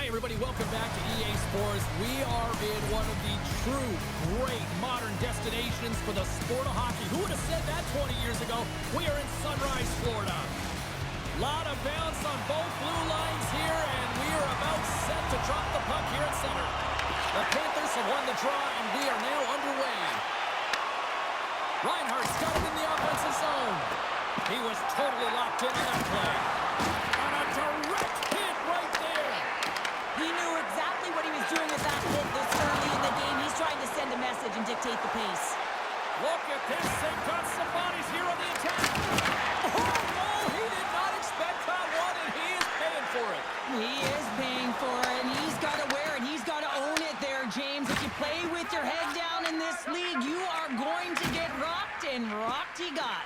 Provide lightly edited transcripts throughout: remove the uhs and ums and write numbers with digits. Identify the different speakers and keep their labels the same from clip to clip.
Speaker 1: Hey everybody, welcome back to EA Sports. We are in one of the true great modern destinations for the sport of hockey. Who would have said that 20 years ago? We are in Sunrise, Florida. Lot of bounce on both blue lines here, and we are about set to drop the puck here at center. The Panthers have won the draw, and we are now underway. Reinhardt's got it in the offensive zone. He was totally locked in on that play. And a direct hit right there.
Speaker 2: He knew exactly what he was doing with that hit this early in the game. He's trying to send a message and dictate the pace.
Speaker 1: Look at this. They've got some bodies here on the attack. Oh, no, he did not expect that one, and he is paying for it.
Speaker 2: He is paying for it, and he's got to wear it. He's got to own it there, James. If you play with your head down in this league, you are going to get rocked, and rocked he got.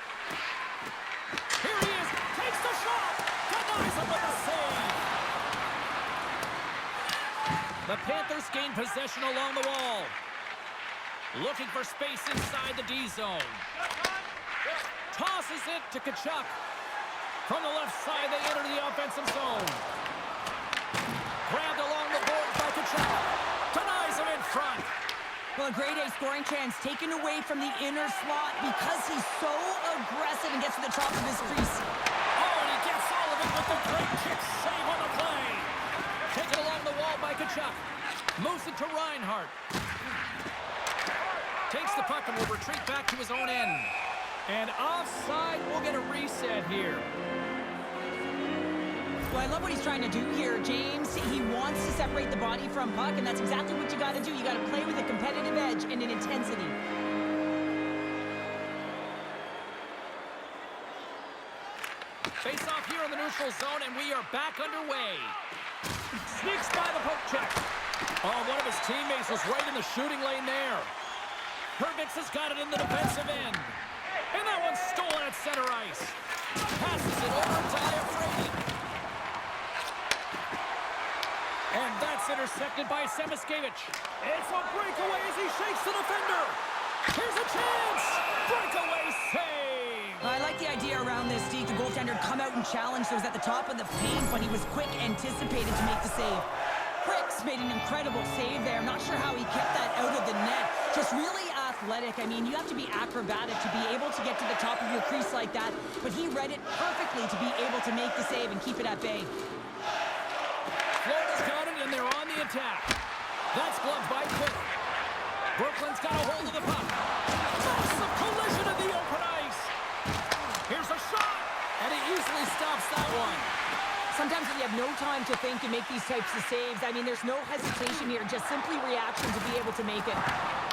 Speaker 1: Here he is. Takes the shot. Denies him with a save. The Panthers gain possession along the wall. Looking for space inside the D zone. Tosses it to Tkachuk. From the left side, they enter the offensive zone. Grabbed along the boards by Tkachuk. Denies him in front.
Speaker 2: Well, a grade A scoring chance taken away from the inner slot because he's so aggressive and gets to the top of his crease.
Speaker 1: Oh, and he gets all of it with the great kick save on the play. Taken along the wall by Tkachuk. Moves it to Reinhardt. Takes the puck and will retreat back to his own end. And offside, we'll get a reset here.
Speaker 2: Well, I love what he's trying to do here, James. He wants to separate the body from puck, and that's exactly what you got to do. You got to play with a competitive edge and an intensity.
Speaker 1: Face off here in the neutral zone, and we are back underway. Sneaks by the poke check. Oh, one of his teammates was right in the shooting lane there. Hervix has got it in the defensive end. And that one's stolen at center ice. Passes it over to Iafrate. And that's intercepted by Semiskevich. It's a breakaway as he shakes the defender. Here's a chance. Breakaway save.
Speaker 2: I like the idea around this, Steve. The goaltender come out and challenge those at the top of the paint, but he was quick, anticipated to make the save. Pricks made an incredible save there. Not sure how he kept that out of the net. Just really athletic. I mean, you have to be acrobatic to be able to get to the top of your crease like that, but he read it perfectly to be able to make the save and keep it at bay.
Speaker 1: Florida's got it, and they're on the attack. That's gloved by Pitt. Brooklyn's got a hold of the puck. Massive collision in the open ice. Here's a shot, and he easily stops that one.
Speaker 2: Sometimes when you have no time to think and make these types of saves, I mean, there's no hesitation here, just simply reaction to be able to make it.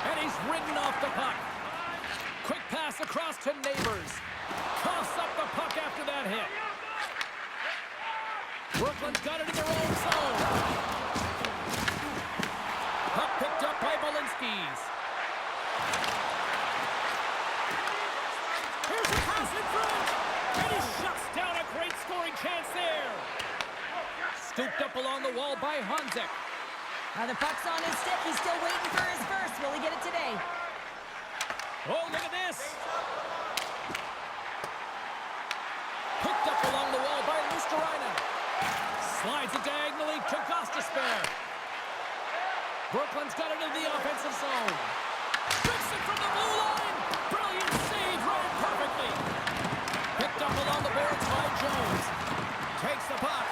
Speaker 1: And he's ridden off the puck. Quick pass across to Neighbors. Toss up the puck after that hit. Brooklyn's got it in their own zone. Puck picked up by Balinskis. Here's a pass in front. And he shuts down a great scoring chance there. Scooped up along the wall by Honzek.
Speaker 2: The puck's on his stick. He's still waiting for his first. Will he get it today?
Speaker 1: Oh, look at this. Picked up along the wall by Luosterainen. Slides it diagonally to Gostisbehere. Brooklyn's got it in the offensive zone. Tricks it from the blue line. Brilliant save, right perfectly. Picked up along the boards by Jones. Takes the puck.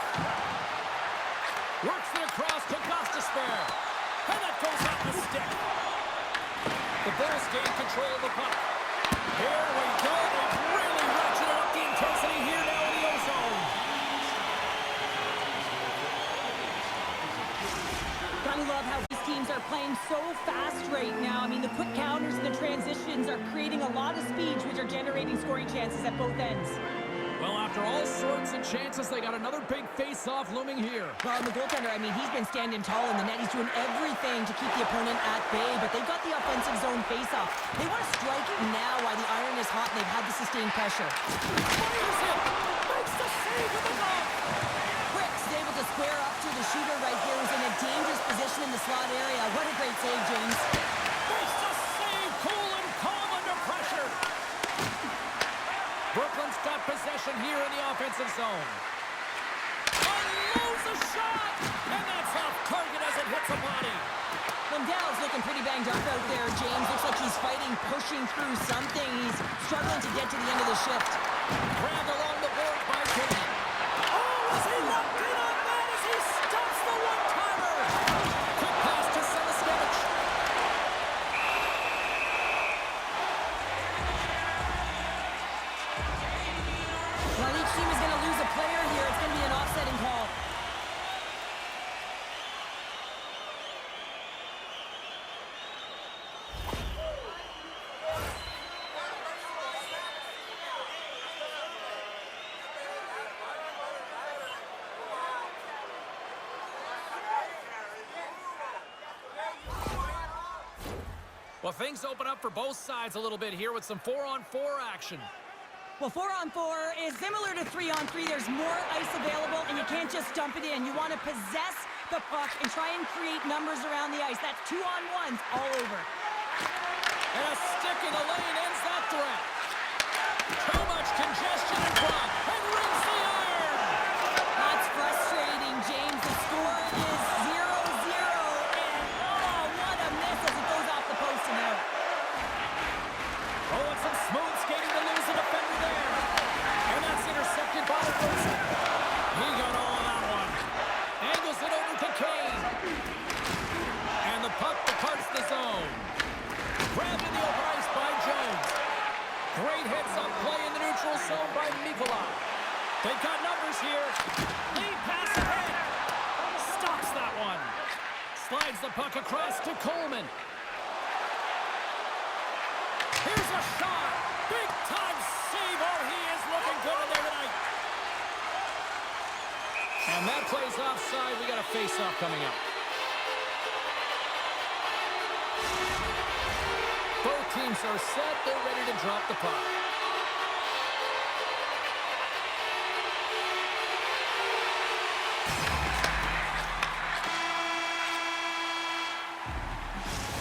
Speaker 1: Works it across to Gostisbehere. And that goes off the stick. The Bulls gain control of the puck. Here we go. They've really ratcheted up the intensity here now in the O-zone.
Speaker 2: Gotta love how these teams are playing so fast right now. I mean, the quick counters and the transitions are creating a lot of speed, which are generating scoring chances at both ends.
Speaker 1: Well, after all sorts of chances, they got another big face-off looming here.
Speaker 2: Well, the goaltender, I mean, he's been standing tall in the net. He's doing everything to keep the opponent at bay, but they've got the offensive zone face-off. They want to strike now while the iron is hot and they've had the sustained pressure.
Speaker 1: Fires it! Makes the save with the glove!
Speaker 2: Quick's able to square up to the shooter right here, who's in a dangerous position in the slot area. What a great save, James.
Speaker 1: Makes the save, cool and calm under pressure. Brooklyn's got possession here in the offensive zone. Unloads a shot, and that's off hits a body.
Speaker 2: Lundell's looking pretty banged up out there, James. Looks like he's fighting, pushing through something. He's struggling to get to the end of the shift.
Speaker 1: Grabbed along the board by Kane. Oh, is he locked in on that as he stops the one-timer? Quick pass to Salasevich.
Speaker 2: Well, each team is going to lose a player here. It's going to be an offsetting call.
Speaker 1: Well, things open up for both sides a little bit here with some 4-on-4 action.
Speaker 2: Well, 4-on-4 is similar to 3-on-3. There's more ice available, and you can't just dump it in. You want to possess the puck and try and create numbers around the ice. That's 2-on-1s all over.
Speaker 1: And a stick in the lane ends that threat. Too much congestion in front. And rings the iron.
Speaker 2: That's frustrating, James. The score is 0-0. And, oh, what a miss as it goes off the post and out.
Speaker 1: Oh, and some smooth skating to lose a defender there. And that's intercepted by Wilson. He got all of that one. Angles it over to Kane. And the puck departs the zone. Grabbed in the open ice by Jones. Great heads-up play in the neutral zone by Mikola. They've got numbers here. Lead pass ahead. Stops that one. Slides the puck across to Coleman. Here's a shot. Big-time save. Oh, he is looking good in there tonight. And that plays offside. We got a face-off coming up. Both teams are set. They're ready to drop the puck.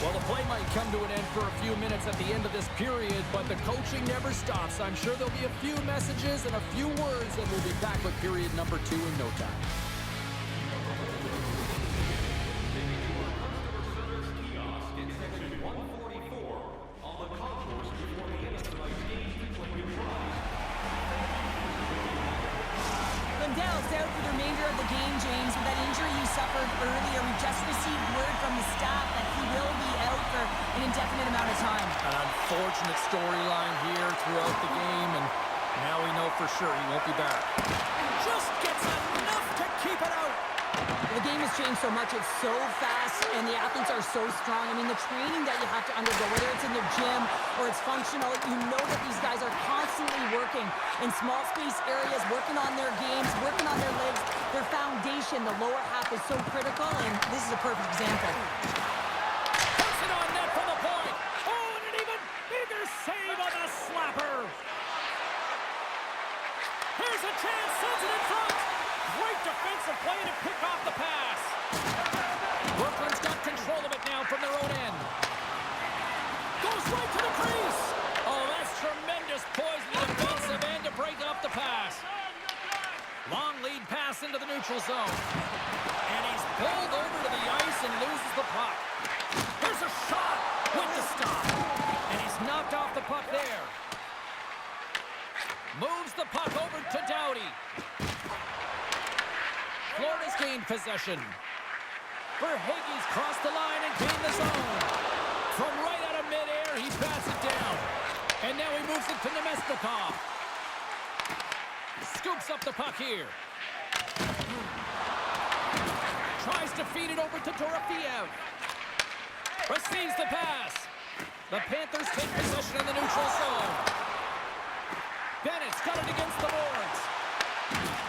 Speaker 1: Well, the play might come to an end for a few minutes at the end of this period, but the coaching never stops. I'm sure there'll be a few messages and a few words, and we'll be back with period number 2 in no time.
Speaker 2: Lundell's out for the remainder of the game, James, with that injury he suffered earlier. We just received word from the staff that he will be out for an indefinite amount of time.
Speaker 1: An unfortunate storyline here throughout the game, and now we know for sure he won't be back. Just gets enough to keep it out.
Speaker 2: The game has changed so much. It's so fast, and the athletes are so strong. I mean, the training that you have to undergo, whether it's in the gym or it's functional, you know that these guys are constantly working in small space areas, working on their games, working on their legs. Their foundation, the lower half, is so critical, and this is a perfect example.
Speaker 1: Puts it on net for the point. Oh, and an even bigger save on the slapper. Here's a chance, sends it in front. Great defensive play to pick off the pass. Brooklyn's got control of it now from their own end. Goes right to the crease. Oh, that's tremendous poise in the defensive end to break off the pass. Long lead pass into the neutral zone. And he's pulled over to the ice and loses the puck. There's a shot with the stop. And he's knocked off the puck there. Moves the puck over to Doughty. Florida's gained possession. Verhaeghe's crossed the line and gained the zone. From right out of midair, he bats it down. And now he moves it to Nemesnikov. Scoops up the puck here. Tries to feed it over to Dorofeev. Receives the pass. The Panthers take possession in the neutral zone. Bennett's got it against the boards.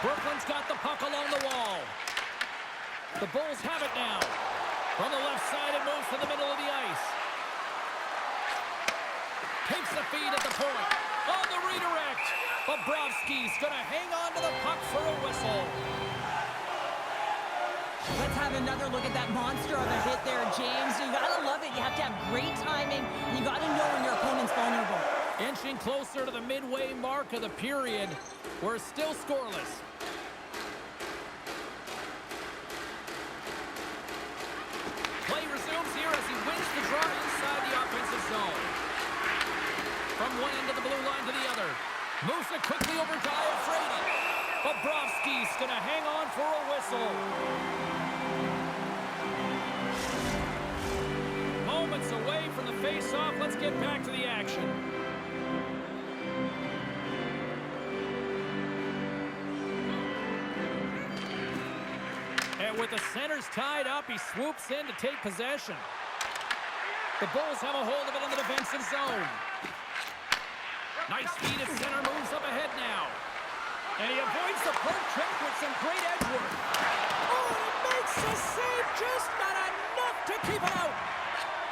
Speaker 1: Brooklyn's got the puck along the wall. The Bulls have it now. From the left side, it moves to the middle of the ice. Takes the feed at the point. On the redirect. Bobrovsky's going to hang on to the puck for a whistle.
Speaker 2: Let's have another look at that monster of a hit there, James. You gotta love it. You have to have great timing, and you gotta know when your opponent's vulnerable.
Speaker 1: Inching closer to the midway mark of the period. We're still scoreless. From one end of the blue line to the other. Moves it quickly over Diafrady. Bobrovsky's going to hang on for a whistle. Moments away from the face-off. Let's get back to the action. And with the centers tied up, he swoops in to take possession. The Bulls have a hold of it in the defensive zone. Nice feed at center, moves up ahead now. And he avoids the poke check with some great edge work. Oh, and he makes the save, just not enough to keep it out.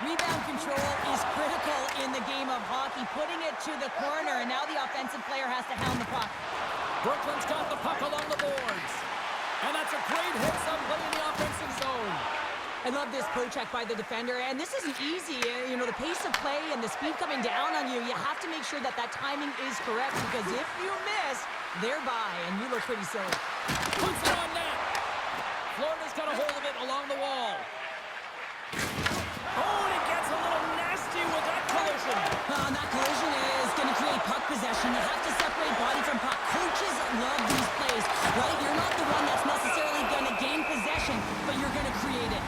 Speaker 2: Rebound control is critical in the game of hockey, putting it to the corner, and now the offensive player has to hound the puck.
Speaker 1: Brooklyn's got the puck along the boards. And that's a great hit, some play in the offensive zone.
Speaker 2: I love this poke check by the defender, and this isn't easy. You know, the pace of play and the speed coming down on you, you have to make sure that that timing is correct, because if you miss, they're by, and you look pretty silly.
Speaker 1: Puts it on net. Florida's got a hold of it along the wall. Oh, and it gets a little nasty with that collision.
Speaker 2: And that collision is going to create puck possession. You have to separate body from puck. Coaches love these plays, right? You're not the one that's necessarily going to gain possession, but you're going to create it.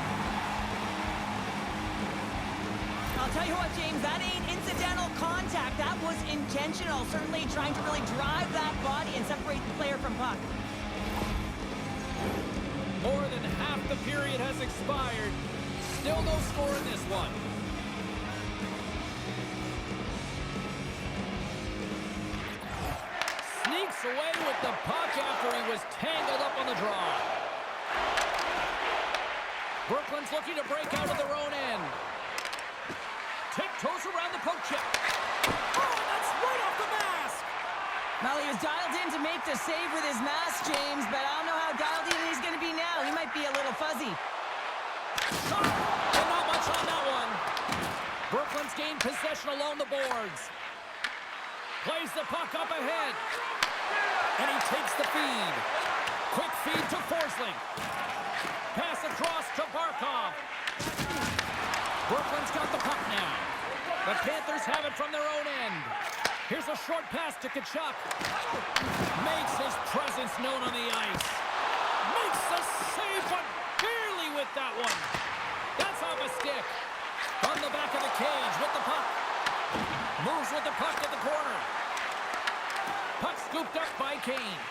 Speaker 2: I'll tell you what, James, that ain't incidental contact. That was intentional, certainly trying to really drive that body and separate the player from puck.
Speaker 1: More than half the period has expired. Still no score in this one. Sneaks away with the puck after he was tangled up on the draw. Brooklyn's looking to break out of their own end. Tiptoes around the poke check. Oh, that's right off the mask.
Speaker 2: Well, he was dialed in to make the save with his mask, James, but I don't know how dialed in he's going to be now. He might be a little fuzzy.
Speaker 1: Shot, and not much on that one. Brooklyn's gained possession along the boards. Plays the puck up ahead. And he takes the feed. Quick feed to Forsling. Pass across to Barkov. Brooklyn's got the puck now. The Panthers have it from their own end. Here's a short pass to Tkachuk. Makes his presence known on the ice. Makes the save, but barely with that one. That's off a stick. On the back of the cage with the puck. Moves with the puck to the corner. Puck scooped up by Kane.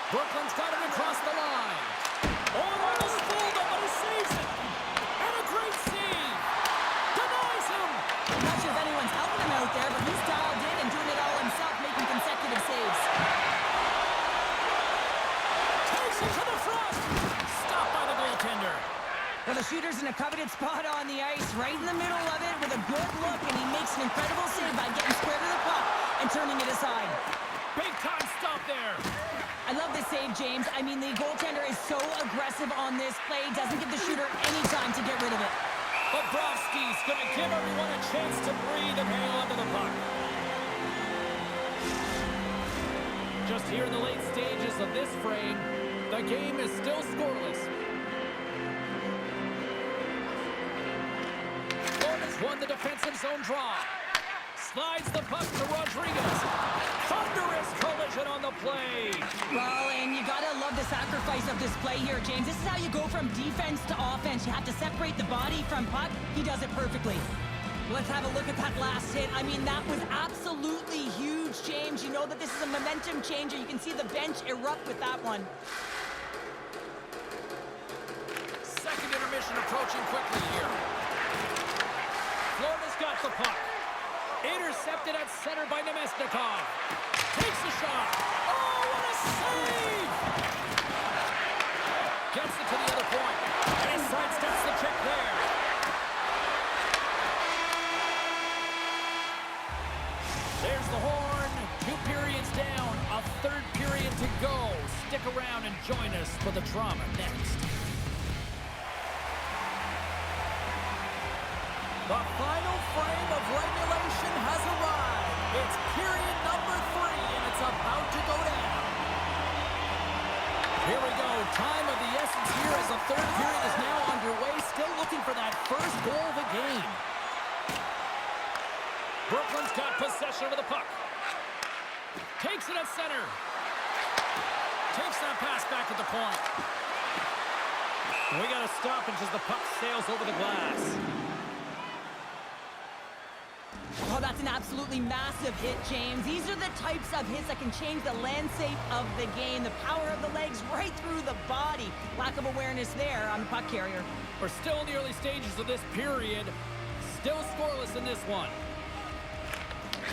Speaker 1: Brooklyn's got it across the line. Oh, almost fooled him, but he saves it. And a great save. Denies him.
Speaker 2: I'm not sure if anyone's helping him out there, but he's dialed in and doing it all himself, making consecutive saves.
Speaker 1: Takes it to the front. Stopped by the goaltender.
Speaker 2: Well, the shooter's in a coveted spot on the ice, right in the middle of it with a good look, and he makes an incredible save by getting square to the puck and turning it aside.
Speaker 1: Big time stop there.
Speaker 2: I love this save, James. I mean, the goaltender is so aggressive on this play, doesn't give the shooter any time to get rid of it.
Speaker 1: Bobrovsky's going to give everyone a chance to breathe and hang on to the puck. Just here in the late stages of this frame, the game is still scoreless. Florida's won the defensive zone draw. Slides the puck to Rodriguez. Thunderous collision on the play.
Speaker 2: Well, and you gotta love the sacrifice of this play here, James. This is how you go from defense to offense. You have to separate the body from puck. He does it perfectly. Let's have a look at that last hit. I mean, that was absolutely huge, James. You know that this is a momentum changer. You can see the bench erupt with that one.
Speaker 1: Second intermission approaching quickly here. Florida's got the puck. Intercepted at center by Nemesnikov. Takes a shot. Oh, what a save! Gets it to the other point. And he sidesteps the check there. There's the horn. 2 periods down. A third period to go. Stick around and join us for the drama next. The final frame of regulation has arrived. It's period number 3, and it's about to go down. Here we go. Time of the essence here as the third period is now underway. Still looking for that first goal of the game. Brooklyn's got possession of the puck. Takes it at center. Takes that pass back at the point. We got a stoppage as the puck sails over the glass.
Speaker 2: Oh, that's an absolutely massive hit, James. These are the types of hits that can change the landscape of the game. The power of the legs right through the body. Lack of awareness there on the puck carrier.
Speaker 1: We're still in the early stages of this period. Still scoreless in this one.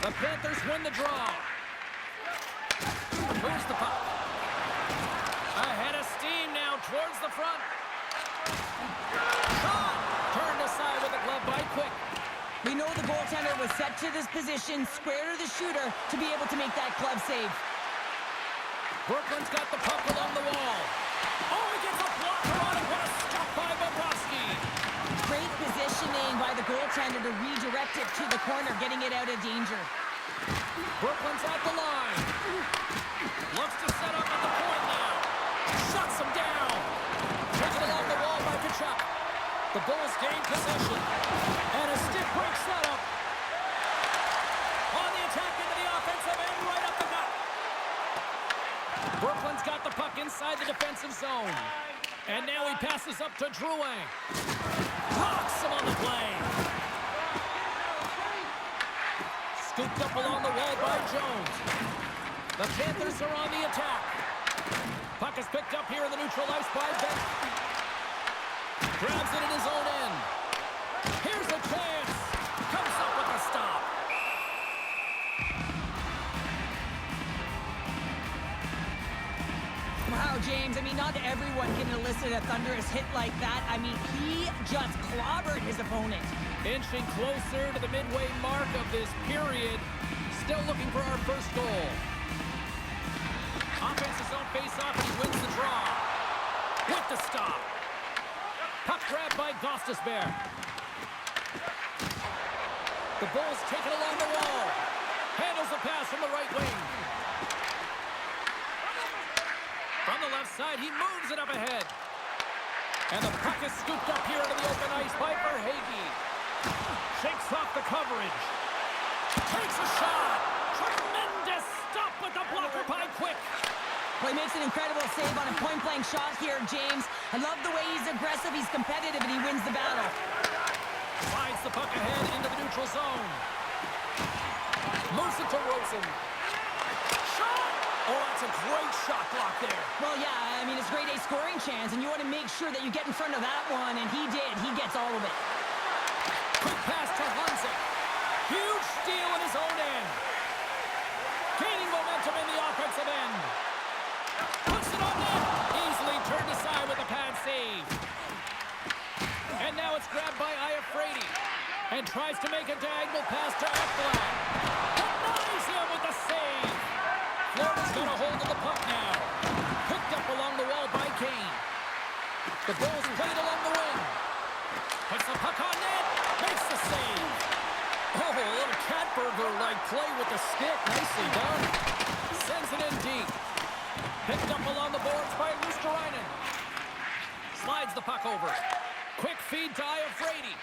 Speaker 1: The Panthers win the draw. Moves the puck. Ahead of steam now towards the front. Shot! Turned aside with a glove by Quick.
Speaker 2: We know the goaltender was set to this position, square to the shooter, to be able to make that glove save.
Speaker 1: Brooklyn's got the puck along the wall. Oh, he gets a blocker on it. What a stop by Bobrovsky.
Speaker 2: Great positioning by the goaltender to redirect it to the corner, getting it out of danger.
Speaker 1: Brooklyn's at the line. Looks to set up at the point now. Shuts him down. Taken along the wall by Kachuk. The Bulls gain possession. And a stiff break setup. On the attack into the offensive end, right up the gut. Brooklyn's got the puck inside the defensive zone. And now he passes up to Drouin. Knocks him on the play. Scooped up along the wall by Jones. The Panthers are on the attack. Puck is picked up here in the neutral ice by Ben. Grabs it in his own end. Here's a chance. Comes up with a stop.
Speaker 2: Wow, James, I mean, not everyone can elicit a thunderous hit like that. I mean, he just clobbered his opponent.
Speaker 1: Inching closer to the midway mark of this period. Still looking for our first goal. Offense's own face-off, and he wins the draw. With the stop. Puck grab by Gostisbehere. The Bulls take it along the wall. Handles the pass from the right wing. From the left side, he moves it up ahead. And the puck is scooped up here into the open ice by Verhaeghe. Shakes off the coverage. Takes a shot. Tremendous stop with the blocker by Quick.
Speaker 2: Well, he makes an incredible save on a point-blank shot here, James. I love the way he's aggressive, he's competitive, and he wins the battle.
Speaker 1: Slides the puck ahead into the neutral zone. Moves it to Rosen. Shot! Oh, that's a great shot block there.
Speaker 2: Well, yeah, I mean, it's a grade A scoring chance, and you want to make sure that you get in front of that one, and he did. He gets all of it.
Speaker 1: Quick pass to Hanzik. Huge steal in his own end. Gaining momentum in the offensive end. Puts it on net. Easily turned aside with a pad save. And now it's grabbed by Iafrate. And tries to make a diagonal pass to Ekblad. Denies him with the save. Florida's got a hold of the puck now. Picked up along the wall by Kane. The Bulls play it along the wing. Puts the puck on net. Makes the save. Oh, a little Catburger-like play with the stick. Nicely done. Sends it in deep. Picked up along the boards by Luosterainen. Slides the puck over. Quick feed to Iafrate.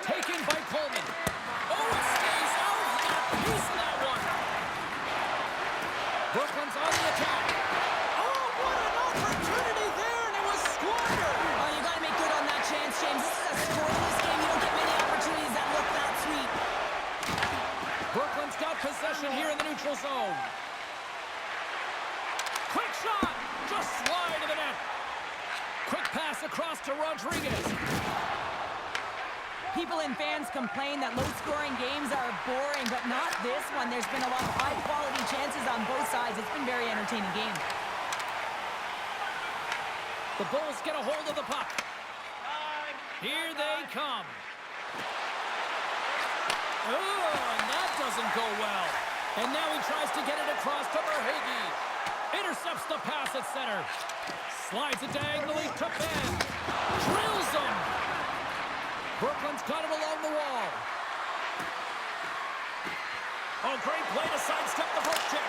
Speaker 1: Taken by Coleman. Oh, it stays out. He got a piece of that one. Brooklyn's on the attack. Oh, what an opportunity there, and it was squandered.
Speaker 2: Oh, you got to make good on that chance, James. This is a scoreless game. You don't get many opportunities that look that sweet.
Speaker 1: Brooklyn's got possession here in the neutral zone. Quick shot! Just slide to the net. Quick pass across to Rodriguez.
Speaker 2: People and fans complain that low-scoring games are boring, but not this one. There's been a lot of high-quality chances on both sides. It's been a very entertaining game.
Speaker 1: The Bulls get a hold of the puck. Here they come. Oh, and that doesn't go well. And now he tries to get it across to Verhaeghe. Intercepts the pass at center. Slides it diagonally to Ben. Drills him. Brooklyn's got it along the wall. Oh, great play to sidestep the poke check.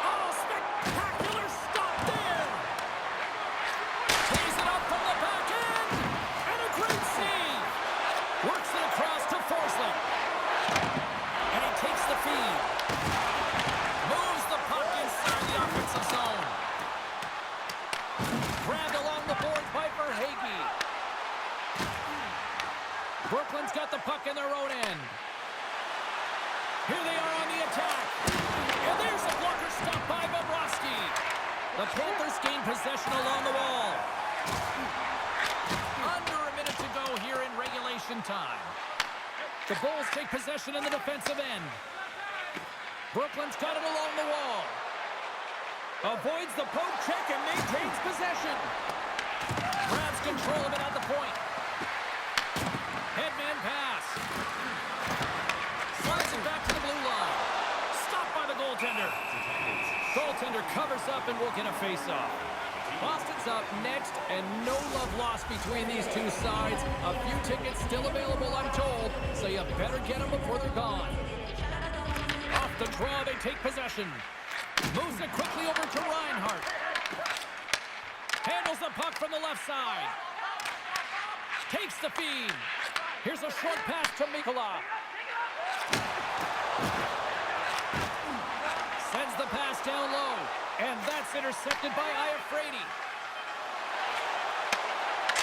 Speaker 1: Oh, spectacular stop there. Plays it up from the back end. And a great save. Works it across to Forsling. The Panthers gain possession along the wall. Under a minute to go here in regulation time. The Bulls take possession in the defensive end. Brooklyn's got it along the wall. Avoids the poke check and maintains possession. Grabs control of it at the point. Headman pass. Slides it back to the blue line. Stopped by the goaltender. Goaltender covers up and will get a face-off. Boston's up next, and no love lost between these two sides. A few tickets still available, I'm told, so you better get them before they're gone. Off the draw, they take possession. Moves it quickly over to Reinhart. Handles the puck from the left side. Takes the feed. Here's a short pass to Mikkola. Sends the pass down low. And that's intercepted by Iafrate.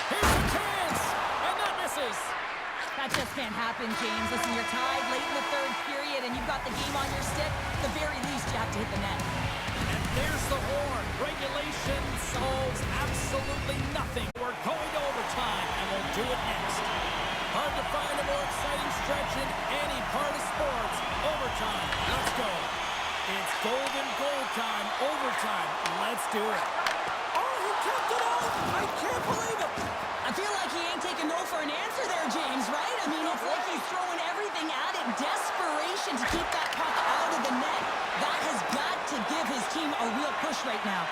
Speaker 1: Here's a chance. And that misses.
Speaker 2: That just can't happen, James. Listen, you're tied late in the third period, and you've got the game on your stick. At the very least, you have to hit the net.
Speaker 1: And there's the horn. Regulation solves absolutely nothing. We're going to overtime, and we'll do it next. Hard to find a more exciting stretch in any part of sports. Overtime. Let's go. It's golden goal time. Overtime. Let's do it.
Speaker 3: Oh, he kept it out. I can't believe it.
Speaker 2: I feel like he ain't taking no for an answer there, James, right? I mean, it's like he's throwing everything at it. Desperation to keep that puck out of the net. That has got to give his team a real push right now.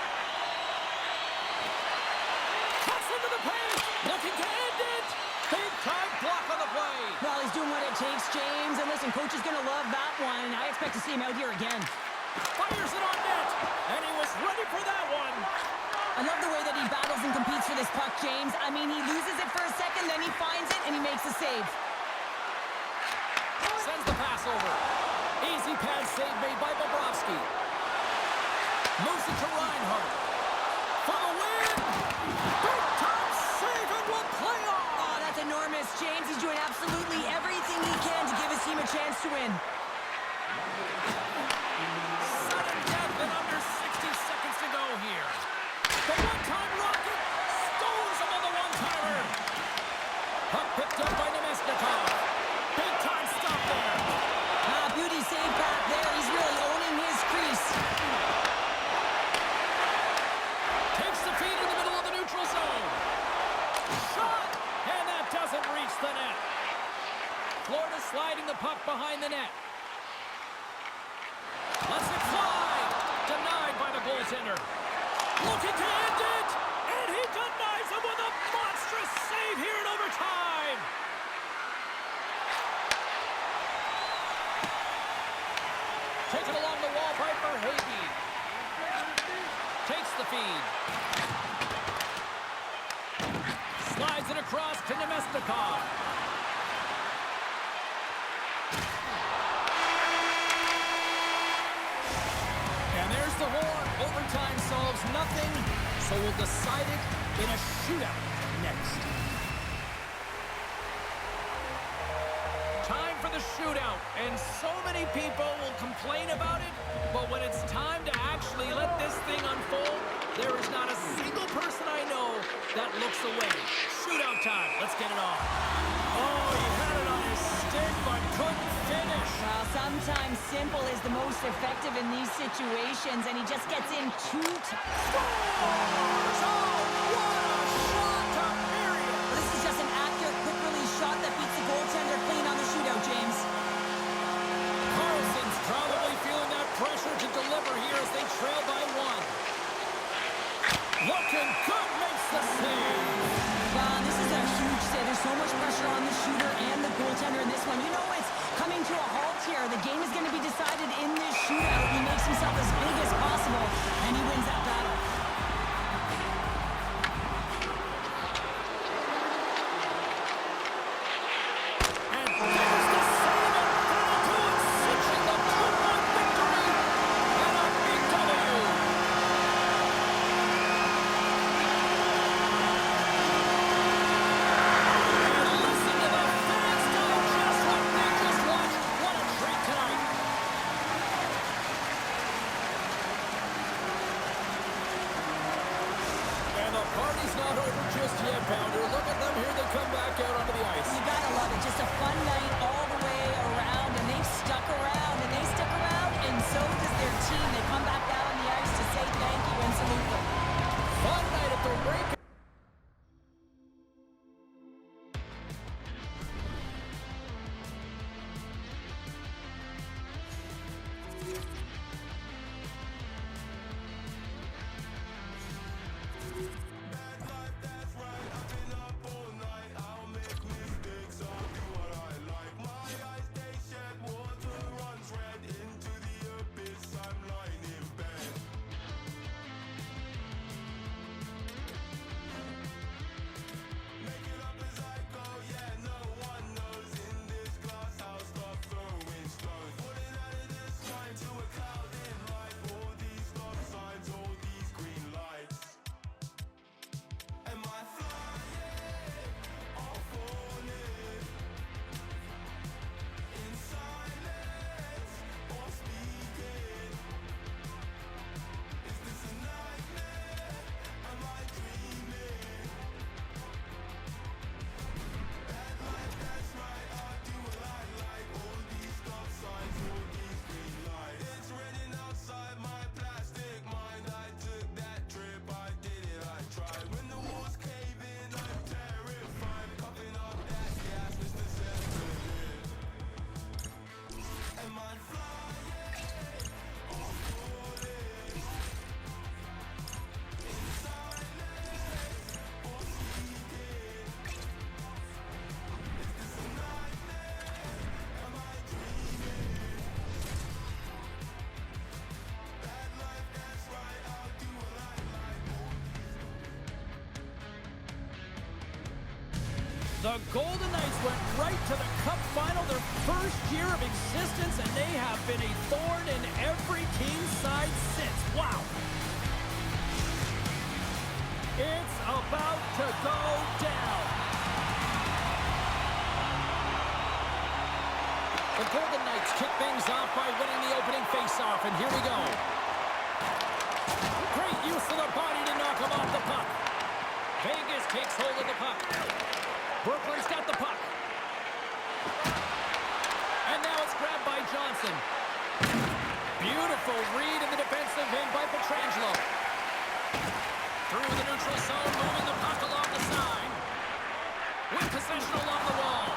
Speaker 1: Cuts into the paint. Looking to end it. Big time block on the play.
Speaker 2: Well, he's doing what it takes, James. And listen, coach is going to love that one. I expect to see him out here again.
Speaker 1: Fires it on net. And he was ready for that one.
Speaker 2: I love the way that he battles and competes for this puck, James. I mean, he loses it for a second, then he finds it, and he makes a save.
Speaker 1: Sends the pass over. Easy pad save made by Bobrovsky. Moves it to Reinhart. For the win! Big time save and will play on!
Speaker 2: Oh, that's enormous, James. He's doing absolutely everything he can to give his team a chance to win.
Speaker 1: Sudden death in under 60 seconds to go here. The one-time rocket stones him on the one-timer. Puck picked up by Nemesnikov. Big time stop there.
Speaker 2: Beauty save back there. He's really owning his crease.
Speaker 1: Takes the feed in the middle of the neutral zone. Shot! And that doesn't reach the net. Florida sliding the puck behind the net. Lets it fly. Denied by the goaltender. Looking to end it. And he denies him with a monstrous save here in overtime. Taken along the wall by Verhaeghe. Takes the feed. Slides it across to Nemesnikov. And there's the horn. Overtime solves nothing, so we'll decide it in a shootout next. Time for the shootout, and so many people will complain about it, but when it's time to actually let this thing unfold, there is not a single person I know that looks away. Shootout time. Let's get it on. Oh, he had it on his stick, but couldn't finish.
Speaker 2: Well, sometimes simple is the most effective in these situations, and he just gets in too
Speaker 1: Scores! Oh, what a shot to period.
Speaker 2: This is just an accurate, quick release shot that beats the goaltender clean on the shootout, James.
Speaker 1: Carlson's probably feeling that pressure to deliver here as they trail by one. Looking good, makes the save.
Speaker 2: This is a huge save. There's so much pressure on the shooter and the goaltender in this one. You know it's coming to a halt here. The game is going to be decided in this shootout. He makes himself as big as possible, and he wins that battle.
Speaker 1: And there's the save and 3-2, cinching the 2-1 victory. And a big W. And listen to the fans digest what they just watched. What a treat tonight. party's not over just yet, Pounder. Look at them here. They come back out onto the ice.
Speaker 2: You gotta love it. Just a fun night all the way around, and they've stuck around, and they stick around, and so does their team. They come back out on the ice to say thank you and salute them.
Speaker 1: Fun night at the rink. The Golden Knights went right to the Cup Final, their first year of existence, and they have been a thorn in every team's side since. Wow. It's about to go down. The Golden Knights kick things off by winning the opening faceoff, and here we go. Great use of the body to knock him off the puck. Vegas takes hold of the puck. Brooklyn's got the puck. And now it's grabbed by Johnson. Beautiful read in the defensive end by Pietrangelo. Through the neutral zone, moving the puck along the side. With possession along the wall.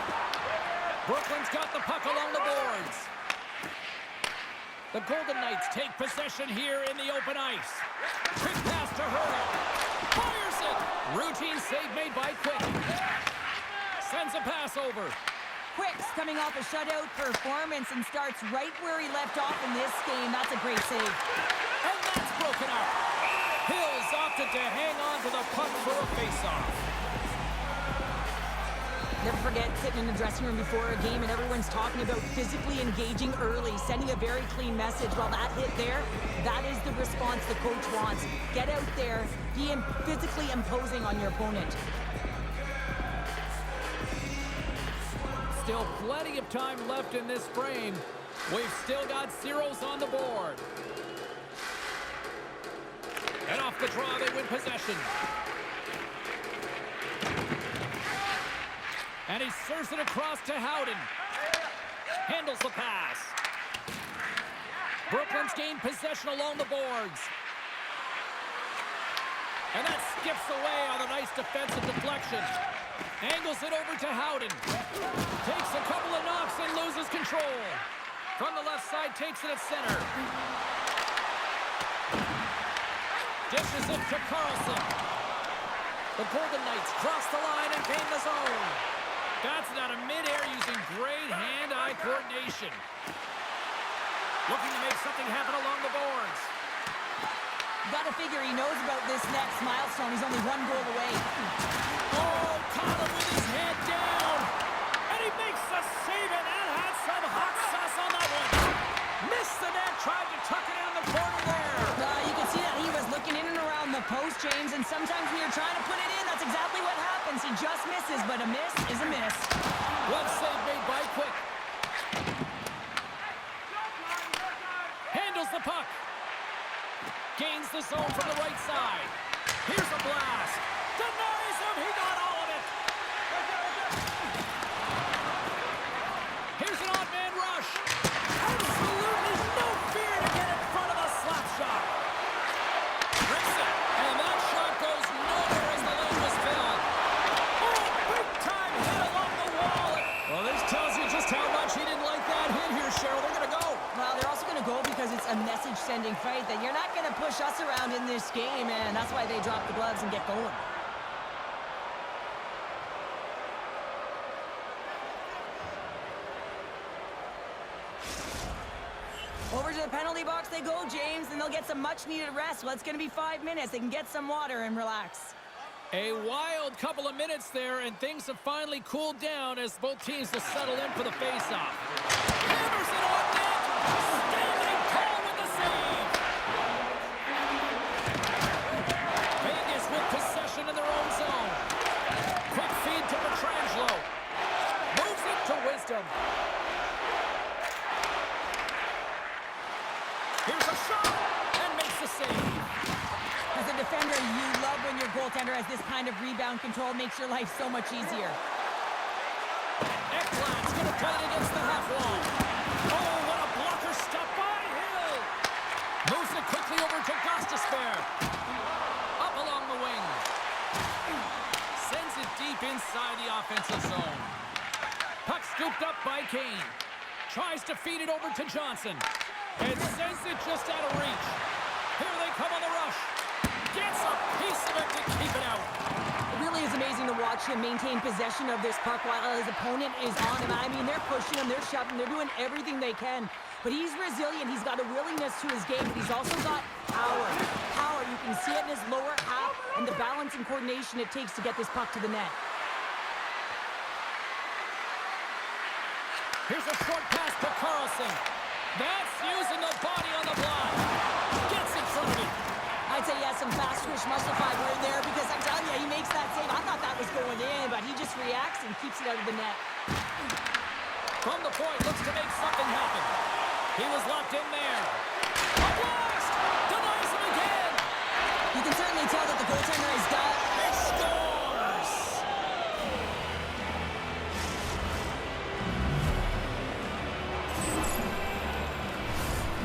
Speaker 1: Brooklyn's got the puck along the boards. The Golden Knights take possession here in the open ice. Quick pass to Hurley. Fires it! Routine save made by Quick. Sends a pass over.
Speaker 2: Quick's coming off a shutout performance and starts right where he left off in this game. That's a great save.
Speaker 1: And that's broken up. Hills opted to hang on to the puck for a face-off.
Speaker 2: Never forget sitting in the dressing room before a game and everyone's talking about physically engaging early, sending a very clean message. Well, that hit there, that is the response the coach wants. Get out there, be physically imposing on your opponent.
Speaker 1: Still plenty of time left in this frame. We've still got zeros on the board. And off the draw, they win possession. And he serves it across to Howden. Handles the pass. Brooklyn's gained possession along the boards. And that skips away on a nice defensive deflection. Angles it over to Howden. Takes a couple of knocks and loses control. From the left side, takes it at center. Dishes it to Carlson. The Golden Knights cross the line and gain the zone. That's out of midair using great hand-eye coordination. Looking to make something happen along the boards.
Speaker 2: Gotta figure he knows about this next milestone. He's only one goal away.
Speaker 1: Oh, Connor with his head down. And he makes the save, and that had some hot sauce on that one. Missed the net, tried to tuck it in the corner there.
Speaker 2: You can see that he was looking in and around the post, James, and sometimes when you're trying to put it in, that's exactly what happens. He just misses, but a miss is a miss.
Speaker 1: Well save made by Quick. Handles the puck. Gains the zone from the right side. Here's a blast. Denies him. He got all of it. Here's an odd man rush. Absolutely no fear to get in front of a slap shot. Rips it. And that shot goes nowhere as the lane was filled. Oh, big time hit along the wall. Well, this tells you just how much he didn't like that hit here, Cheryl. They're going to go.
Speaker 2: Well, they're also going to go because it's a message-sending fight that you're not going to push us around in this game, and that's why they drop the gloves and get going. Over to the penalty box they go, James, and they'll get some much-needed rest. Well, it's going to be 5 minutes. They can get some water and relax.
Speaker 1: A wild couple of minutes there, and things have finally cooled down as both teams will settle in for the face-off. Hammers it on net! Standing tall with the save! Vegas with possession in their own zone. Quick feed to Petrangelo. Moves it to Wisdom. Here's a shot, and makes the save.
Speaker 2: As a defender, you love when your goaltender has this kind of rebound control. Makes your life so much easier.
Speaker 1: Ekblad's going to play it against the half wall. Oh, what a blocker stop by Hill. Moves it quickly over to Gostisbehere. Up along the wing. Sends it deep inside the offensive zone. Puck scooped up by Kane. Tries to feed it over to Johnson. And sends it just out of reach. Here they come on the rush. Gets a piece of it to keep it out.
Speaker 2: It really is amazing to watch him maintain possession of this puck while his opponent is on him. I mean, they're pushing him, they're shoving, they're doing everything they can. But he's resilient. He's got a willingness to his game, but he's also got power. Power, you can see it in his lower half and the balance and coordination it takes to get this puck to the net.
Speaker 1: Here's a short pass to Carlson. That's using the body on the block. Gets in front of it.
Speaker 2: I'd say he has some fast twitch muscle fiber in there because I'm telling you, he makes that save. I thought that was going in, but he just reacts and keeps it out of the net.
Speaker 1: From the point, looks to make something happen. He was locked in there. A blast! Denies him again!
Speaker 2: You can certainly tell that the goaltender is done.
Speaker 1: He scores!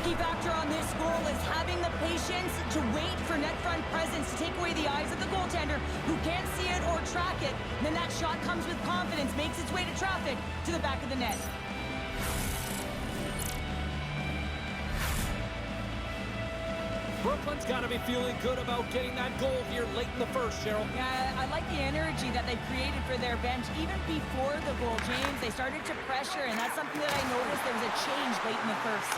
Speaker 2: Key factor on this goal is having the patience to wait for net front presence to take away the eyes of the goaltender who can't see it or track it. Then that shot comes with confidence, makes its way to traffic to the back of the net.
Speaker 1: Brooklyn's got to be feeling good about getting that goal here late in the first, Cheryl.
Speaker 2: Yeah, I like the energy that they've created for their bench. Even before the goal, James, they started to pressure, and that's something that I noticed. There was a change late in the first.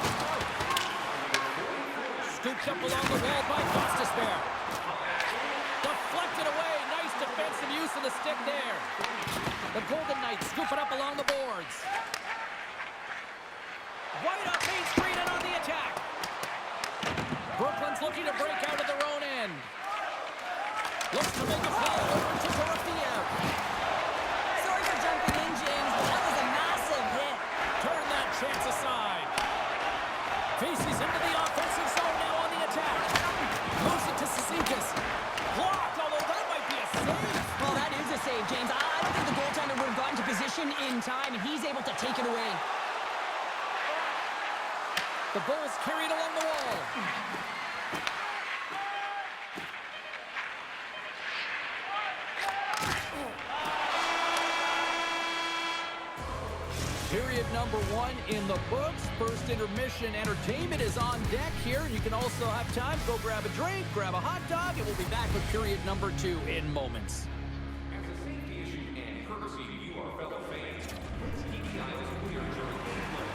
Speaker 1: Scooped up along the wall by Gostisbehere. Deflected away. Nice defensive use of the stick there. The Golden Knights scoop it up along the boards. Right up Main Street and on the attack. Brooklyn's looking to break out of their own end. Looks to make a play over to Dorofeev.
Speaker 2: Sorry for jumping in, James, but that was a massive hit.
Speaker 1: Turn that chance aside. Faces into the offensive zone now on the attack. Moves it to Cizikas. Blocked, although that might be a save.
Speaker 2: Well, that is a save, James. I don't think the goaltender would have gotten to position in time, and he's able to take it away.
Speaker 1: The Bulls carried along the wall. Period number 1 in the books. First intermission entertainment is on deck here. You can also have time to go grab a drink, grab a hot dog, and we'll be back with period number 2 in moments.
Speaker 4: As a safety issue and courtesy to you, our fellow fans, let's keep the aisles clear during play.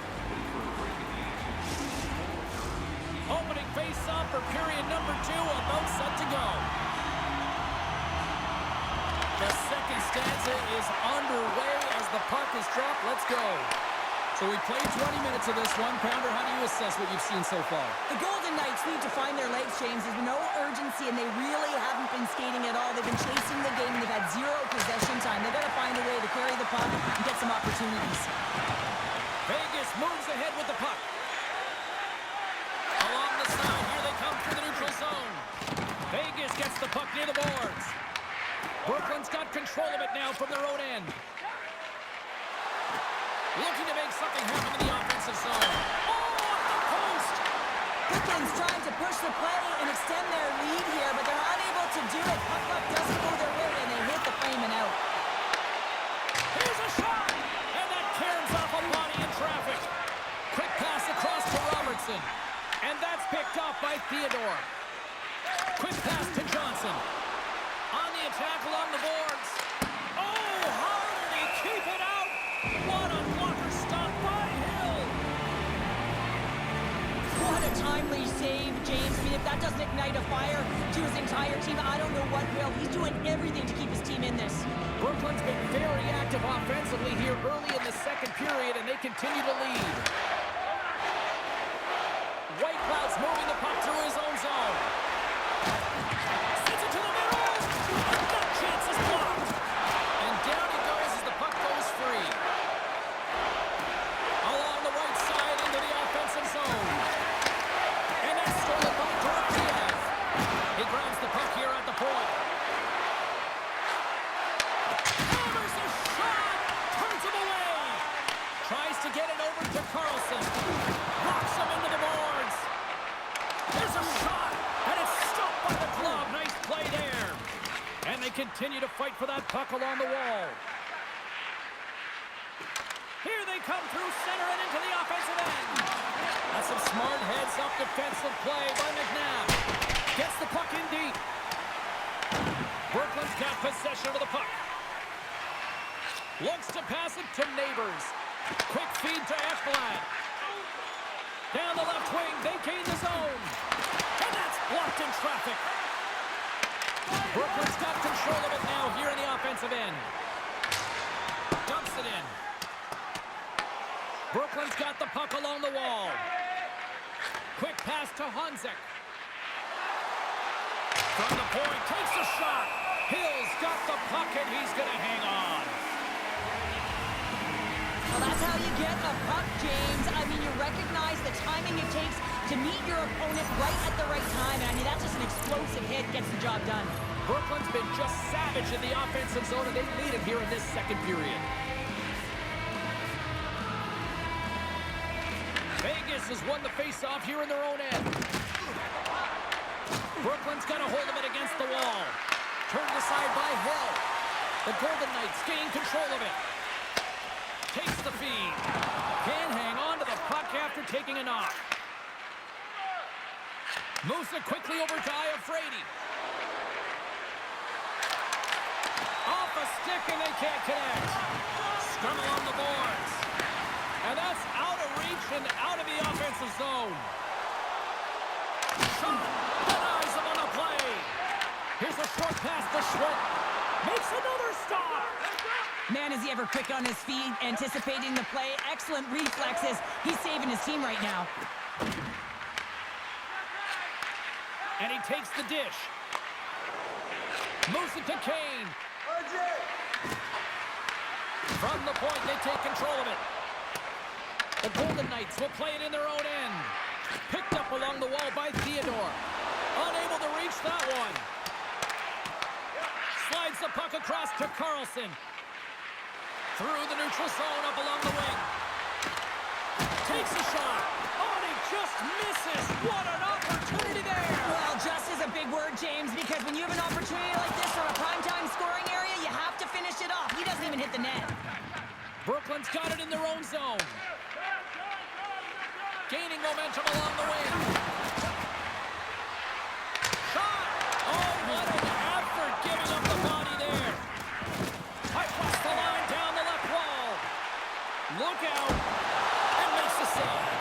Speaker 1: Opening face-off for period number 2, about set to go. The second stanza is underway as the puck is dropped. Let's go. So we played 20 minutes of this one. Pounder, how do you assess what you've seen so far?
Speaker 2: The Golden Knights need to find their legs, James. There's no urgency, and they really haven't been skating at all. They've been chasing the game, and they've had zero possession time. They've got to find a way to carry the puck and get some opportunities.
Speaker 1: Vegas moves ahead with the puck. Along the side, here they come through the neutral zone. Vegas gets the puck near the boards. Brooklyn's got control of it now from their own end. Looking to make something happen in the offensive zone. Oh, off the post!
Speaker 2: Brooklyn's trying to push the play and extend their lead here, but they're unable to do it. Puck doesn't go their way, and they hit the frame and out.
Speaker 1: Here's a shot! And that caroms off a body in traffic. Quick pass across to Robertson. And that's picked off by Theodore. Quick pass to Johnson. On the attack along the boards. Oh, how did he keep it out? What a blocker stop by Hill.
Speaker 2: What a timely save, James. I mean, if that doesn't ignite a fire to his entire team, I don't know what will. He's doing everything to keep his team in this.
Speaker 1: Brooklyn's been very active offensively here early in the second period, and they continue to lead. White Cloud's moving the puck through his own zone. Sends it to the middle. That chance is blocked. And down he goes as the puck goes free. Along the right side into the offensive zone. And that's stolen by Kiev. He grabs the puck here at the point. Hammers a shot. Turns him away. Tries to get it over to Carlson. Knocks him into the boards. There's a shot. And it's stopped by the glove. Nice play there. And they continue to fight for that puck along the wall. Here they come through center and into the offensive end. That's some smart heads-up defensive play by McNabb. Gets the puck in deep. Brooklyn's got possession of the puck. Looks to pass it to Neighbors. Quick feed to Ekblad. Down the left wing, they gain the zone. And that's blocked in traffic. Brooklyn's got control of it now here in the offensive end. Dumps it in. Brooklyn's got the puck along the wall. Quick pass to Honzek. From the point, takes a shot. Hill's got the puck and he's going to hang on.
Speaker 2: Well, that's how you get a puck, James. I mean, you recognize the timing it takes to meet your opponent right at the right time. And I mean, that's just an explosive hit, gets the job done.
Speaker 1: Brooklyn's been just savage in the offensive zone, and they lead it here in this second period. Vegas has won the face-off here in their own end. Brooklyn's got a hold of it against the wall. Turned aside by Hill. The Golden Knights gain control of it. Takes the feed. Can't hang on to the puck after taking a knock. Moves it quickly over to Iafrate. Off a stick and they can't connect. Scrum along the boards. And that's out of reach and out of the offensive zone. Shot. Denies him on the play. Here's a short pass to Schmidt. Makes another stop.
Speaker 2: Man, is he ever quick on his feet, anticipating the play. Excellent reflexes. He's saving his team right now.
Speaker 1: And he takes the dish. Moves it to Kane. From the point, they take control of it. The Golden Knights will play it in their own end. Picked up along the wall by Theodore. Unable to reach that one. Slides the puck across to Carlson. Through the neutral zone, up along the wing. Takes a shot. Oh, and he just misses. What an opportunity there.
Speaker 2: Well, just is a big word, James, because when you have an opportunity like this from a primetime scoring area, you have to finish it off. He doesn't even hit the net.
Speaker 1: Brooklyn's got it in their own zone. Gaining momentum along the wing. Shot! Oh, what an effort giving up the body there. Across the line, down the left wall. Look out. And makes the save.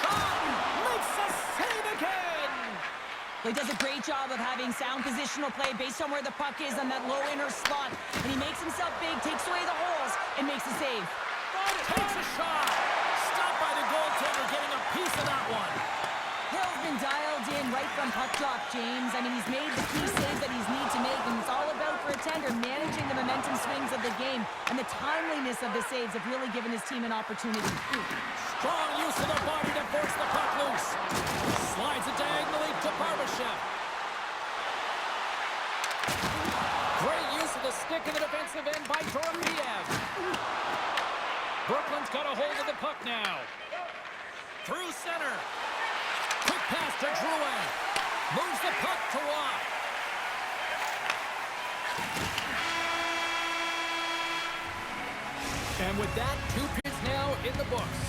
Speaker 1: Shot! Makes the save again.
Speaker 2: Well, he does a great job of having sound positional play based on where the puck is on that low inner slot. And he makes himself big, takes away the holes, and makes the save.
Speaker 1: Takes a shot. Stopped by the goaltender, getting a piece of that one.
Speaker 2: Hill's been dialed in right from puck drop, James. I mean, he's made the key saves that he's need to make, and it's all about, for a tender, managing the momentum swings of the game. And the timeliness of the saves have really given his team an opportunity.
Speaker 1: Strong use of the body to force the puck loose. Slides it diagonally to Barbashev. stick in the defensive end by Dorofeev. Brooklyn's got a hold of the puck now. Through center. Quick pass to Drouin. Moves the puck to Watt. And with that, 2 periods now in the books.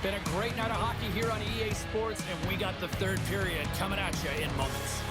Speaker 1: Been a great night of hockey here on EA Sports, and we got the third period coming at you in moments.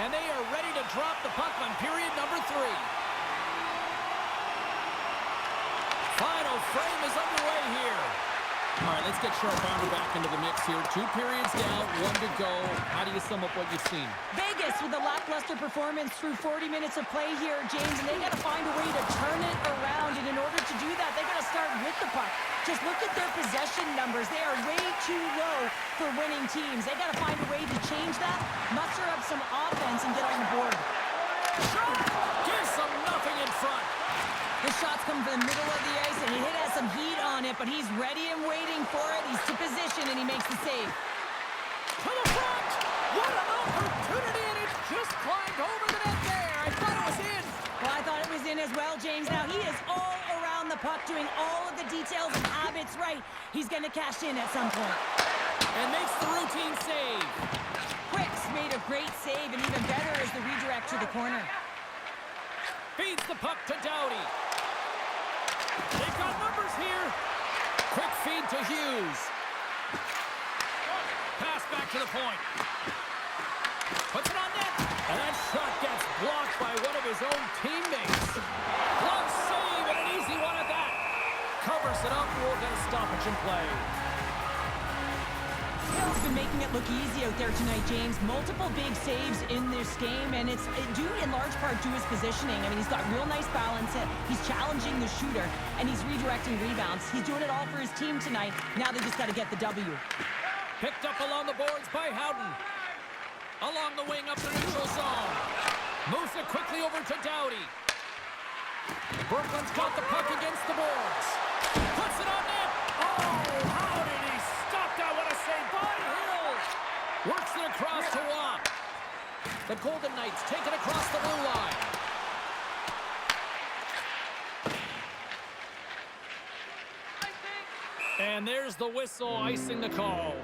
Speaker 1: And they are ready to drop the puck on period number 3. Final frame is underway here. All right, let's get Sharp Bounder back into the mix here. 2 periods down, 1 to go. How do you sum up what you've seen?
Speaker 2: Vegas with a lackluster performance through 40 minutes of play here, James, and they got to find a way to turn it around. And in order to do that, they got to start with the puck. Just look at their possession numbers. They are way too low for winning teams. They got to find a way to change that, muster up some offense, and get on the board.
Speaker 1: Shot! Gives them nothing in front.
Speaker 2: The shots come from the middle of the ice, and he has some heat on it, but he's ready and waiting for it. He's to position, and he makes the save.
Speaker 1: To the front! What an opportunity, and it's just climbed over the net there. I thought it was in.
Speaker 2: Well, I thought it was in as well, James. Now, he is all around the puck, doing all of the details and habits right. He's going to cash in at some point.
Speaker 1: And makes the routine save.
Speaker 2: Quicks made a great save, and even better is the redirect to the corner.
Speaker 1: Feeds the puck to Doughty. They've got numbers here. Quick feed to Hughes. Pass back to the point. Puts it on net. And that shot gets blocked by one of his own teammates. Glove save and an easy one at that. Covers it up. We'll get a stoppage in play.
Speaker 2: Hill's been making it look easy out there tonight, James. Multiple big saves in this game, and it's due in large part to his positioning. I mean, he's got real nice balance. He's challenging the shooter, and he's redirecting rebounds. He's doing it all for his team tonight. Now they just got to get the W.
Speaker 1: Picked up along the boards by Howden. Along the wing up the neutral zone. Moves it quickly over to Doughty. Brooklyn's got the puck against the boards. Puts it on net. Oh, how did he stop that? What a save by Hill. Works it across to Watt. The Golden Knights take it across the blue line. And there's the whistle icing the call.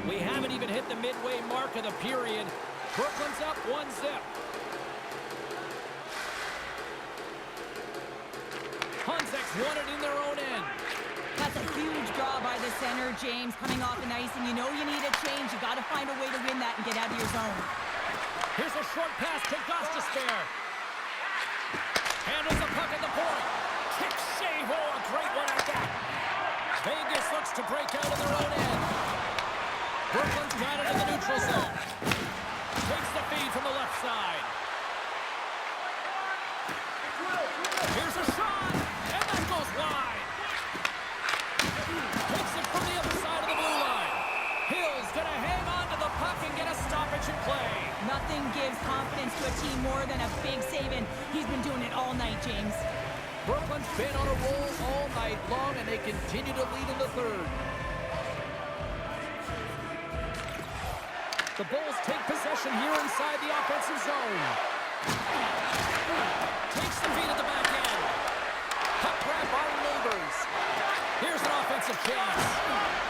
Speaker 1: We haven't even hit the midway mark of the period. Brooklyn's up 1-0. Honzek's won it in their own end.
Speaker 2: That's a huge draw by the center, James, coming off an ice, and you know you need a change. You got to find a way to win that and get out of your zone.
Speaker 1: Here's a short pass to Gostisbehere. Handles the puck at the point. Kick save. Oh, a great one at that. Vegas looks to break out of their own end. Brooklyn's got it in the neutral zone. Takes the feed from the left side. Here's a shot, and that goes wide. Takes it from the other side of the blue line. Hill's gonna hang on to the puck and get a stoppage in play.
Speaker 2: Nothing gives confidence to a team more than a big save, and he's been doing it all night, James.
Speaker 1: Brooklyn's been on a roll all night long, and they continue to lead in the third. The Bulls take possession here inside the offensive zone. Takes the feed at the back end. Puck grab by Neighbors. Here's an offensive chance.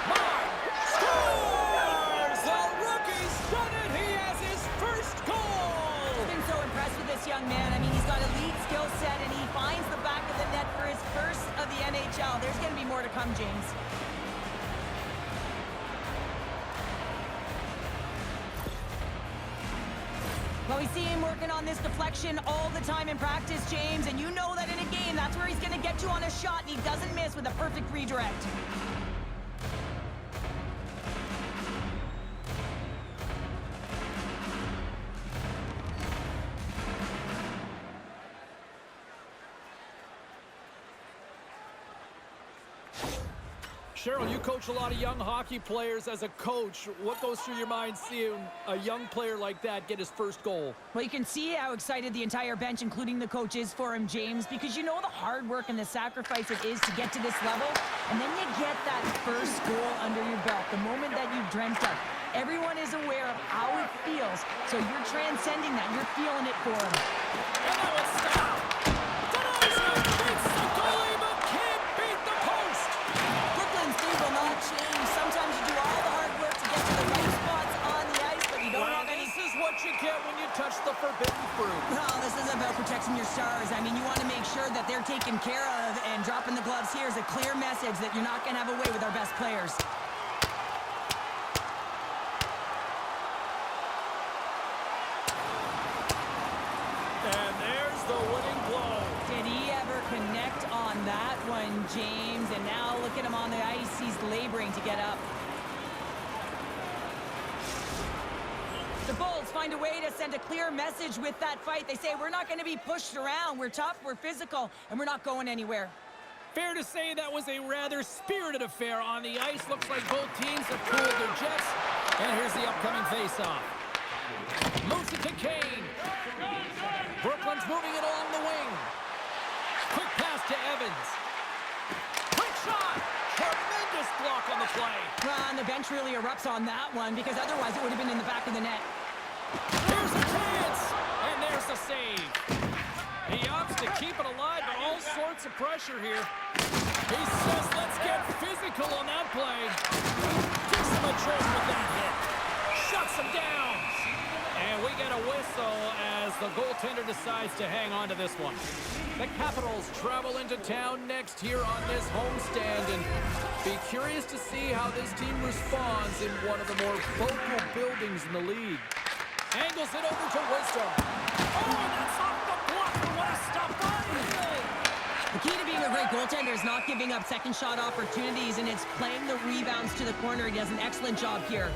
Speaker 1: Mark scores! The rookie's done it! He has his first goal!
Speaker 2: I've been so impressed with this young man. I mean, he's got elite skill set, and he finds the back of the net for his first of the NHL. There's going to be more to come, James. Well, we see him working on this deflection all the time in practice, James, and you know that in a game, that's where he's going to get you on a shot, and he doesn't miss with a perfect redirect.
Speaker 1: Cheryl, you coach a lot of young hockey players. As a coach, what goes through your mind seeing a young player like that get his first goal?
Speaker 2: Well, you can see how excited the entire bench, including the coach, is for him, James, because you know the hard work and the sacrifice it is to get to this level, and then you get that first goal under your belt, the moment that you've dreamt of. Everyone is aware of how it feels, so you're transcending that. You're feeling it for him.
Speaker 1: And that was stopped. Denies it. Beats the goalie, but can't beat the post.
Speaker 2: Brooklyn's thing will not change. Sometimes you do all the hard work to get to the right spots on the ice, but you don't have any...
Speaker 1: This is what you get when you touch the forbidden fruit.
Speaker 2: No, this isn't about protecting your stars. I mean, you want to make sure that they're taken care of, and dropping the gloves here is a clear message that you're not going to have a way with our best players.
Speaker 1: And there's the winning blow.
Speaker 2: Did he ever connect on that one, James? And now look at him on the ice. He's laboring to get up. The Bulls find a way to send a clear message with that fight. They say, we're not going to be pushed around. We're tough, we're physical, and we're not going anywhere.
Speaker 1: Fair to say that was a rather spirited affair on the ice. Looks like both teams have cooled their jets. And here's the upcoming face-off. Moves it to Kane. Brooklyn's moving it along the wing. Quick pass to Evans. Quick shot. Tremendous block on the play.
Speaker 2: Well, and the bench really erupts on that one, because otherwise it would have been in the back of the net.
Speaker 1: Here's a chance. And there's the save. He opts to keep it alive, but all sorts of pressure here. He says, let's get physical on that play. Gives him a jolt with that hit. Shuts him down. And we get a whistle as the goaltender decides to hang on to this one. The Capitals travel into town next here on this homestand, and be curious to see how this team responds in one of the more vocal buildings in the league. Angles it over to Wisdom. Oh, and that's off the blocker. What a stop by Hill.
Speaker 2: The key to being a great goaltender is not giving up second shot opportunities, and it's playing the rebounds to the corner. He does an excellent job here.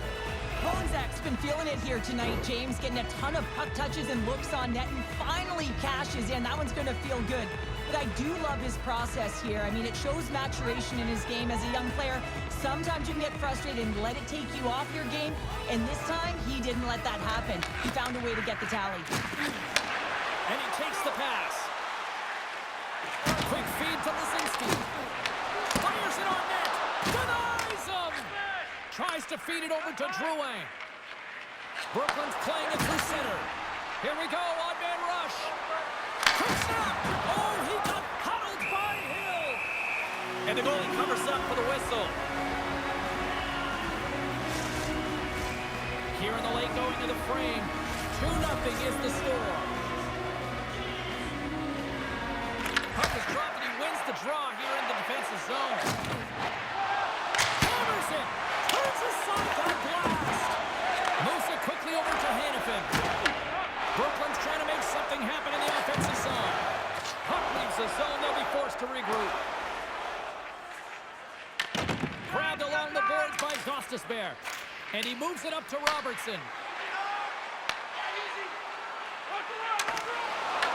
Speaker 2: Honzak's been feeling it here tonight, James, getting a ton of puck touches and looks on net, and finally cashes in. That one's going to feel good. But I do love his process here. I mean, it shows maturation in his game as a young player. Sometimes you can get frustrated and let it take you off your game, and this time, he didn't let that happen. He found a way to get the tally.
Speaker 1: And he takes the pass. Quick feed to Lisinski. Fires it on net. Denies him. Tries to feed it over to Drouin. Brooklyn's playing it through center. Here we go, odd-man rush. Quick snap. Oh, he got huddled by Hill. And the goalie covers up for the whistle. Here in the late going to the frame. 2-0 is the score. Puck is dropped and he wins the draw here in the defensive zone. Hammers it. Turns aside that blast. Moves it quickly over to Hannafin. Brooklyn's trying to make something happen in the offensive zone. Puck leaves the zone. They'll be forced to regroup. Grabbed along the boards by Gostisbehere. And he moves it up to Robertson.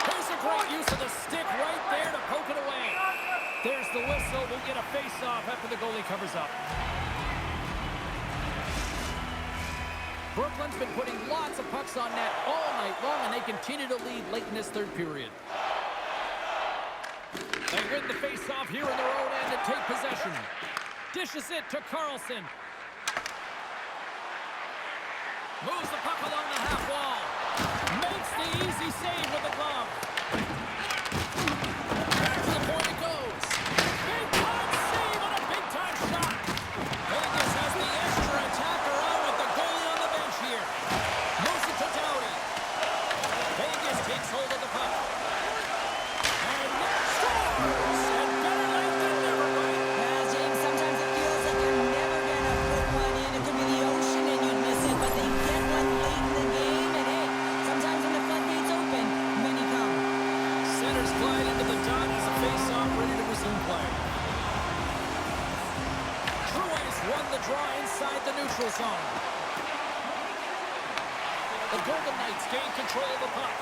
Speaker 1: Here's a great use of the stick right there to poke it away. There's the whistle. We'll get a face-off after the goalie covers up. Brooklyn's been putting lots of pucks on net all night long, and they continue to lead late in this third period. They win the face-off here in their own end and take possession. Dishes it to Carlson. Moves the puck along the half wall. Makes the easy save with the glove. There's the point it goes. Big-time save on a big-time shot. Vegas has the extra attacker out with the goalie on the bench here. Moves it to Doughty. Vegas takes hold of the puck. And now scores! And better late than never, right?
Speaker 2: Well, James, sometimes it feels like you're never going to put one in. It could be the ocean and you'd miss it, but they get one late in the game. And hey, sometimes when the floodgates open, many come.
Speaker 1: Centers glide into the dot as a face-off ready to resume play. Drouin's won the draw inside the neutral zone. The Golden Knights gain control of the puck.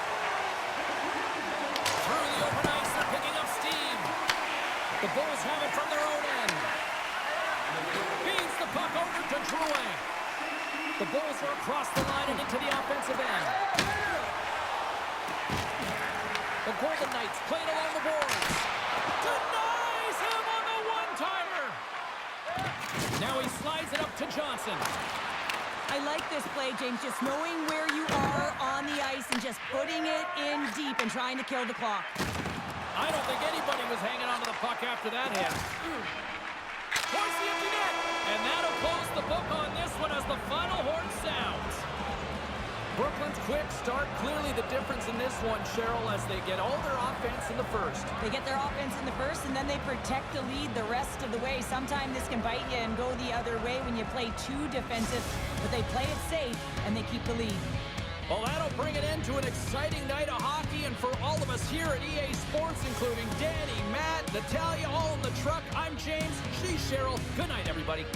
Speaker 1: Through the open ice, they're picking up steam. The Bulls have it from their own end. the puck over to Drouin. The Bulls are across the line and into the offensive end. The Golden Knights played along the boards. Denies him on the one-timer. Now he slides it up to Johnson.
Speaker 2: I like this play, James, just knowing where you are on the ice and just putting it in deep and trying to kill the clock.
Speaker 1: I don't think anybody was hanging onto the puck after that hit. Towards the empty net. And that'll close the book on this one as the final horn sounds. Brooklyn's quick start, clearly the difference in this one, Cheryl, as they get all their offense in the first.
Speaker 2: They get their offense in the first, and then they protect the lead the rest of the way. Sometimes this can bite you and go the other way when you play too defensive, but they play it safe, and they keep the lead.
Speaker 1: Well, that'll bring an end to an exciting night of hockey, and for all of us here at EA Sports, including Danny, Matt, Natalia, all in the truck, I'm James, she's Cheryl. Good night, everybody.